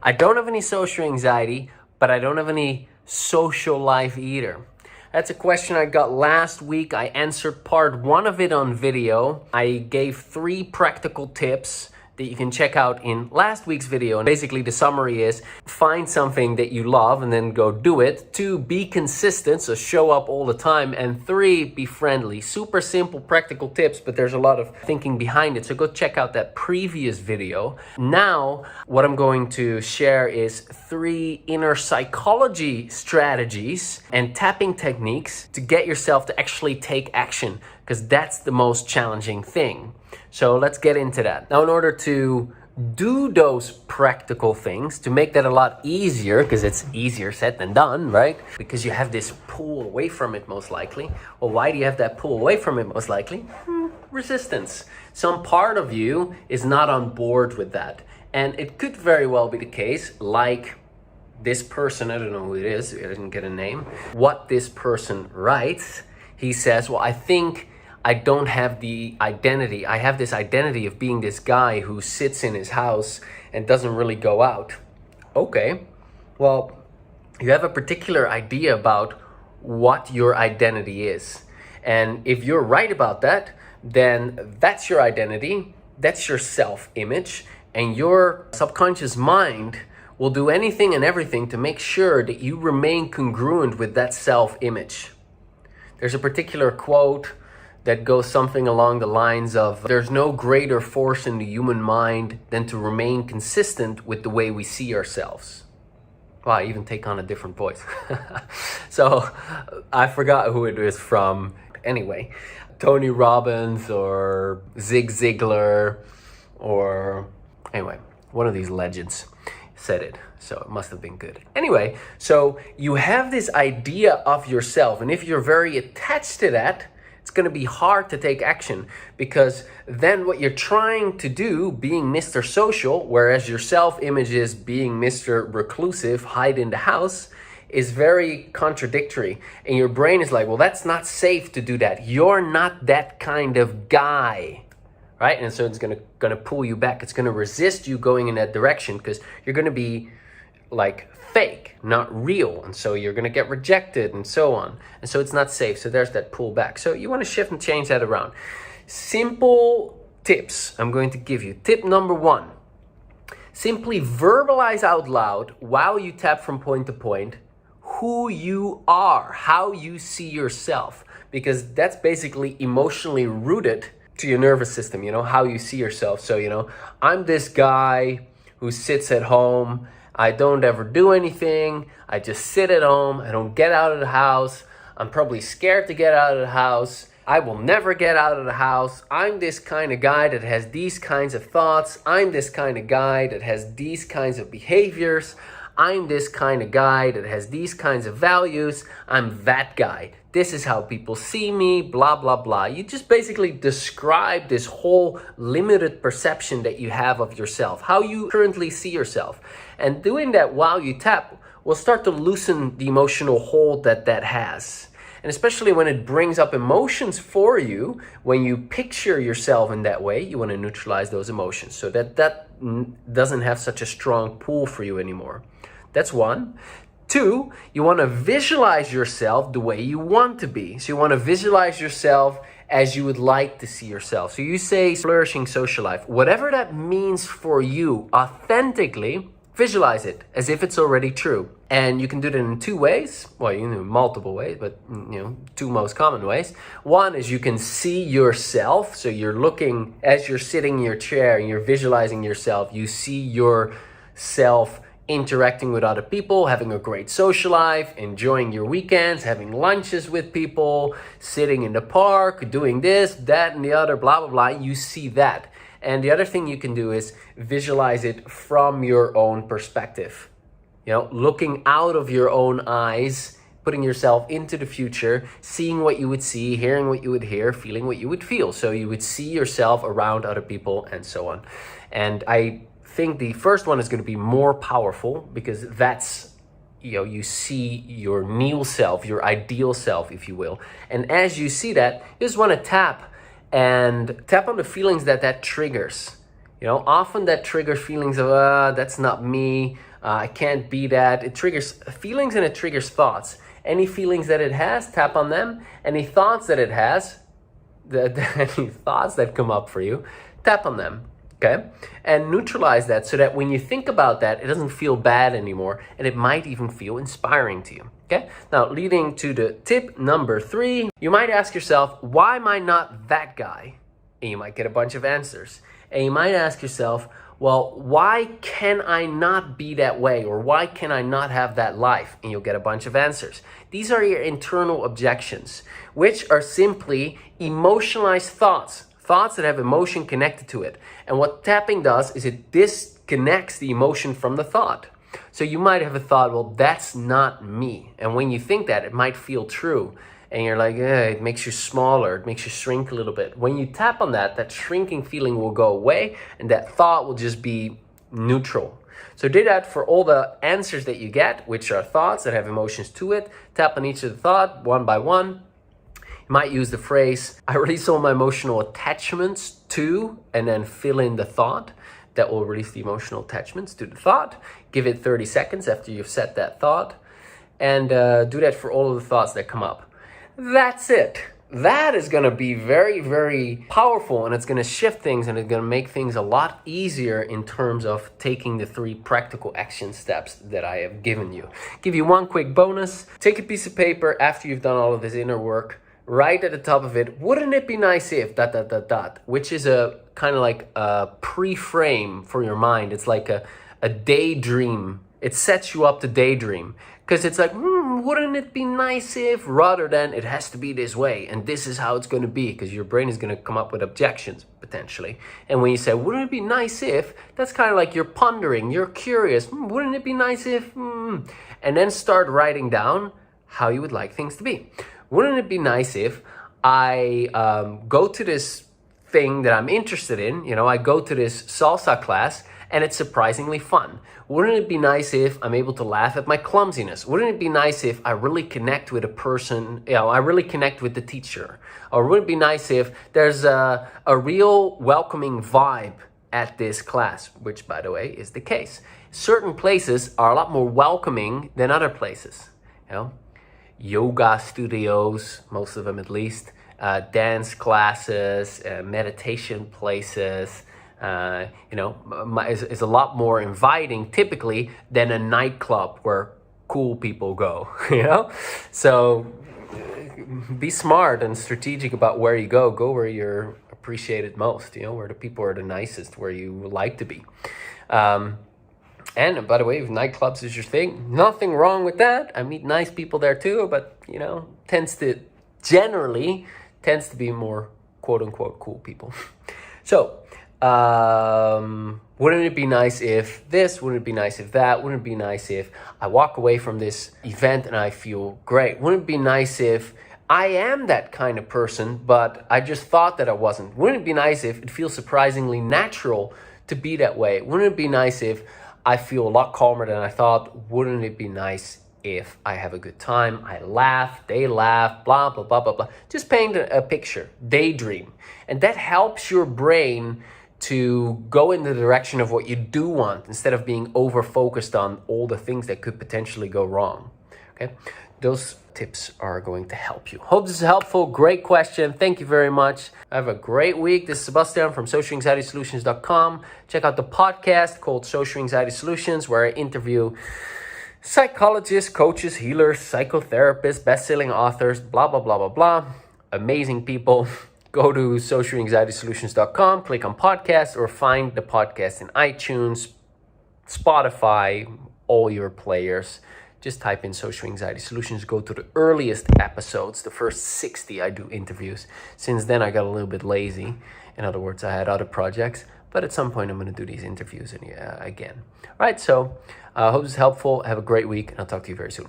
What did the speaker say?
I don't have any social anxiety, but I don't have any social life either. That's a question I got last week. I answered part 1 of it on video. I gave 3 practical tips that you can check out in last week's video. And basically the summary is find something that you love and then go do it. 2, be consistent, so show up all the time. And 3, be friendly. Super simple practical tips, but there's a lot of thinking behind it. So go check out that previous video. Now, what I'm going to share is 3 inner psychology strategies and tapping techniques to get yourself to actually take action, because that's the most challenging thing. So let's get into that. Now, in order to do those practical things, to make that a lot easier, because it's easier said than done, right? Because you have this pull away from it most likely. Well, why do you have that pull away from it most likely? Resistance. Some part of you is not on board with that. And it could very well be the case, like this person, I don't know who it is, I didn't get a name. What this person writes, he says, well, I think I don't have the identity. I have this identity of being this guy who sits in his house and doesn't really go out. Okay, well, you have a particular idea about what your identity is. And if you're right about that, then that's your identity, that's your self-image, and your subconscious mind will do anything and everything to make sure that you remain congruent with that self-image. There's a particular quote that goes something along the lines of, there's no greater force in the human mind than to remain consistent with the way we see ourselves. Wow, I even take on a different voice. So I forgot who it is from. Anyway, Tony Robbins or Zig Ziglar, or anyway, one of these legends said it, so it must have been good. Anyway, so you have this idea of yourself, and if you're very attached to that, it's going to be hard to take action, because then what you're trying to do, being Mr. Social, whereas your self-image is being Mr. Reclusive, hide in the house, is very contradictory. And your brain is like, well, that's not safe to do that. You're not that kind of guy, right? And so it's going to pull you back. It's going to resist you going in that direction, because you're going to be like fake, not real, and so you're going to get rejected and so on, and so it's not safe. So there's that pullback. So you want to shift and change that around. Simple tips I'm going to give you. Tip number 1, simply verbalize out loud while you tap from point to point who you are, how you see yourself, because that's basically emotionally rooted to your nervous system, you know, how you see yourself. So, you know, I'm this guy who sits at home, I don't ever do anything. I just sit at home. I don't get out of the house. I'm probably scared to get out of the house. I will never get out of the house. I'm this kind of guy that has these kinds of thoughts. I'm this kind of guy that has these kinds of behaviors. I'm this kind of guy that has these kinds of values. I'm that guy. This is how people see me, blah, blah, blah. You just basically describe this whole limited perception that you have of yourself, how you currently see yourself. And doing that while you tap will start to loosen the emotional hold that has. And especially when it brings up emotions for you, when you picture yourself in that way, you want to neutralize those emotions so that doesn't have such a strong pull for you anymore. That's 1. 2, you want to visualize yourself the way you want to be. So you want to visualize yourself as you would like to see yourself. So you say flourishing social life. Whatever that means for you, authentically visualize it as if it's already true. And you can do that in 2 ways. Well, you can do it multiple ways, but 2 most common ways. 1 is you can see yourself. So you're looking, as you're sitting in your chair and you're visualizing yourself, you see yourself interacting with other people, having a great social life, enjoying your weekends, having lunches with people, sitting in the park, doing this, that, and the other, blah, blah, blah. You see that. And the other thing you can do is visualize it from your own perspective. You know, looking out of your own eyes, putting yourself into the future, seeing what you would see, hearing what you would hear, feeling what you would feel. So you would see yourself around other people and so on. And I think the first one is going to be more powerful, because that's, you see your new self, your ideal self, if you will. And as you see that, you just want to tap on the feelings that triggers. Often that triggers feelings of, that's not me. I can't be that. It triggers feelings and it triggers thoughts. Any feelings that it has, tap on them. Any thoughts that it has, any thoughts that come up for you, tap on them. Okay, and neutralize that so that when you think about that, it doesn't feel bad anymore, and it might even feel inspiring to you. Okay, now leading to the tip number 3, you might ask yourself, why am I not that guy? And you might get a bunch of answers. And you might ask yourself, well, why can I not be that way? Or why can I not have that life? And you'll get a bunch of answers. These are your internal objections, which are simply emotionalized thoughts. Thoughts that have emotion connected to it. And what tapping does is it disconnects the emotion from the thought. So you might have a thought, well, that's not me. And when you think that, it might feel true. And you're like, it makes you smaller, it makes you shrink a little bit. When you tap on that, that shrinking feeling will go away and that thought will just be neutral. So do that for all the answers that you get, which are thoughts that have emotions to it. Tap on each of the thought one by one. You might use the phrase, I release all my emotional attachments to, and then fill in the thought. That will release the emotional attachments to the thought. Give it 30 seconds after you've set that thought. And do that for all of the thoughts that come up. That's it. That is going to be very, very powerful, and it's going to shift things, and it's going to make things a lot easier in terms of taking the 3 practical action steps that I have given you. Give you one quick bonus. Take a piece of paper after you've done all of this inner work. Write at the top of it, wouldn't it be nice if ... which is a kind of like a pre-frame for your mind. It's like a daydream. It sets you up to daydream. Because it's like, wouldn't it be nice if, rather than it has to be this way and this is how it's going to be, because your brain is going to come up with objections potentially. And when you say, wouldn't it be nice if, that's kind of like you're pondering, you're curious, wouldn't it be nice if, and then start writing down how you would like things to be. Wouldn't it be nice if I go to this thing that I'm interested in, I go to this salsa class and it's surprisingly fun. Wouldn't it be nice if I'm able to laugh at my clumsiness? Wouldn't it be nice if I really connect with a person, I really connect with the teacher? Or wouldn't it be nice if there's a real welcoming vibe at this class, which by the way is the case. Certain places are a lot more welcoming than other places, yoga studios, most of them at least, dance classes, meditation places, is a lot more inviting typically than a nightclub where cool people go, So be smart and strategic about where you go. Go where you're appreciated most, where the people are the nicest, where you would like to be. And by the way, if nightclubs is your thing, nothing wrong with that. I meet nice people there too, but generally tends to be more quote unquote cool people. So, wouldn't it be nice if this? Wouldn't it be nice if that? Wouldn't it be nice if I walk away from this event and I feel great? Wouldn't it be nice if I am that kind of person, but I just thought that I wasn't? Wouldn't it be nice if it feels surprisingly natural to be that way? Wouldn't it be nice if I feel a lot calmer than I thought? Wouldn't it be nice if I have a good time? I laugh, they laugh, blah, blah, blah, blah, blah. Just paint a picture, daydream. And that helps your brain to go in the direction of what you do want instead of being over-focused on all the things that could potentially go wrong. Okay, those tips are going to help you. Hope this is helpful. Great question. Thank you very much. Have a great week. This is Sebastiaan from socialanxietysolutions.com. Check out the podcast called Social Anxiety Solutions, where I interview psychologists, coaches, healers, psychotherapists, best-selling authors, blah, blah, blah, blah, blah. Amazing people. Go to socialanxietysolutions.com, click on podcast, or find the podcast in iTunes, Spotify, all your players. Just type in Social Anxiety Solutions. Go to the earliest episodes, the first 60 I do interviews. Since then, I got a little bit lazy. In other words, I had other projects. But at some point, I'm going to do these interviews again. All right, so I hope this is helpful. Have a great week, and I'll talk to you very soon.